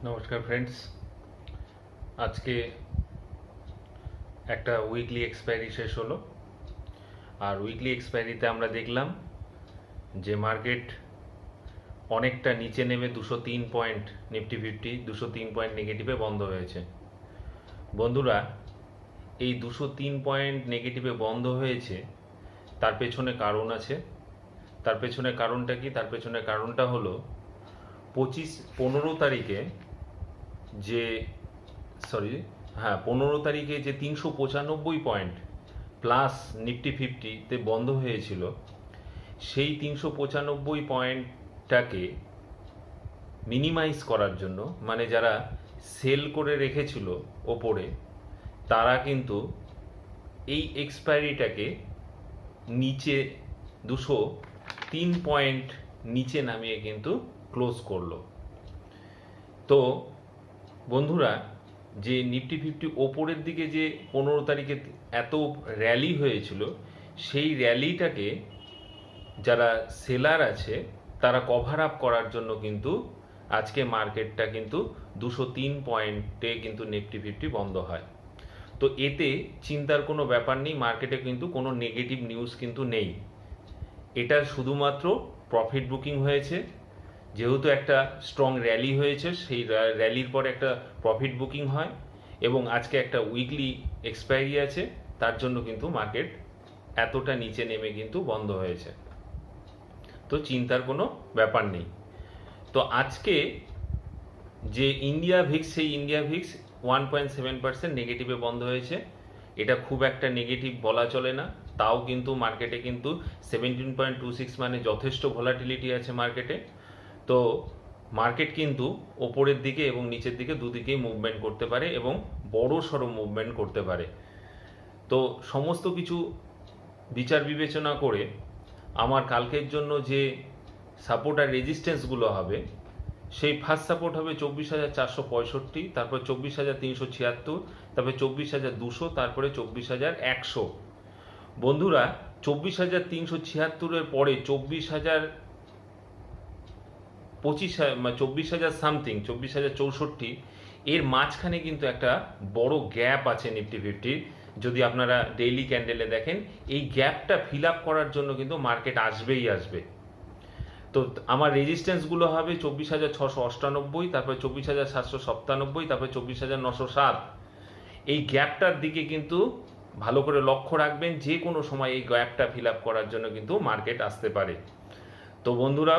নমস্কার ফ্রেন্ডস, আজকে একটা উইকলি এক্সপায়ারি শেষ হলো। আর উইকলি এক্সপায়ারিতে আমরা দেখলাম যে মার্কেট অনেকটা নিচে নেমে 203 পয়েন্ট, নিফটি 203 পয়েন্ট নেগেটিভে বন্ধ হয়েছে। বন্ধুরা, এই 203 পয়েন্ট নেগেটিভে বন্ধ হয়েছে, তার পেছনে কারণ আছে। তার পেছনে কারণটা কি? তার পেছনে কারণটা হলো 15 তারিখে যে 15 তারিখে যে 395 পয়েন্ট প্লাস নিফটি 50-তে বন্ধ হয়েছিল, সেই 395 পয়েন্টটাকে মিনিমাইজ করার জন্য, মানে যারা সেল করে রেখেছিল ওপরে, তারা কিন্তু এই এক্সপায়ারিটাকে নিচে 203 পয়েন্ট নিচে নামিয়ে কিন্তু ক্লোজ করলো। তো বন্ধুরা, যে নিফটি 50 ওপরের দিকে যে 15 তারিখে এত র্যালি হয়েছিল, সেই র্যালিটাকে যারা সেলার আছে তারা কভার আপ করার জন্য কিন্তু আজকে মার্কেটটা কিন্তু 203 পয়েন্টে কিন্তু নিফটি 50 বন্ধ হয়। তো এতে চিন্তার কোনো ব্যাপার নেই, মার্কেটে কিন্তু কোনো নেগেটিভ নিউজ কিন্তু নেই। এটা শুধুমাত্র প্রফিট বুকিং হয়েছে। যেহেতু একটা স্ট্রং র্যালি হয়েছে, সেই র্যালির পর একটা প্রফিট বুকিং হয় এবং আজকে একটা উইকলি এক্সপায়ারি আছে, তার জন্য কিন্তু মার্কেট এতটা নিচে নেমে কিন্তু বন্ধ হয়েছে। তো চিন্তার কোনো ব্যাপার নেই। তো আজকে যে ইন্ডিয়া ভিক্স, সেই ইন্ডিয়া ভিক্স 1.7% নেগেটিভে বন্ধ হয়েছে। এটা খুব একটা নেগেটিভ বলা চলে না, তাও কিন্তু মার্কেটে কিন্তু 17.26, মানে যথেষ্ট ভোলাটিলিটি আছে মার্কেটে। তো মার্কেট কিন্তু ওপরের দিকে এবং নিচের দিকে দুদিকেই মুভমেন্ট করতে পারে এবং বড় সড়ো মুভমেন্ট করতে পারে। তো সমস্ত কিছু বিচার বিবেচনা করে আমার কালকের জন্য যে সাপোর্ট আর রেজিস্ট্যান্সগুলো হবে, সেই ফার্স্ট সাপোর্ট হবে 24,465, তারপর 24,376, তারপরে 24,200, তারপরে 24,100। বন্ধুরা, 24,376-এর পরে 24,000 সামথিং, 24,064, এর মাঝখানে কিন্তু একটা বড় গ্যাপ আছে নিফটি 50। যদি আপনারা ডেইলি ক্যান্ডেলে দেখেন, এই গ্যাপটা ফিল আপ করার জন্য কিন্তু মার্কেট আসবেই আসবে। তো আমার রেজিস্ট্যান্সগুলো হবে 24,698, তারপরে 24,797, তারপরে 24,907। এই গ্যাপটার দিকে কিন্তু ভালো করে লক্ষ্য রাখবেন, যে কোনো সময় এই গ্যাপটা ফিল আপ করার জন্য কিন্তু মার্কেট আসতে পারে। তো বন্ধুরা,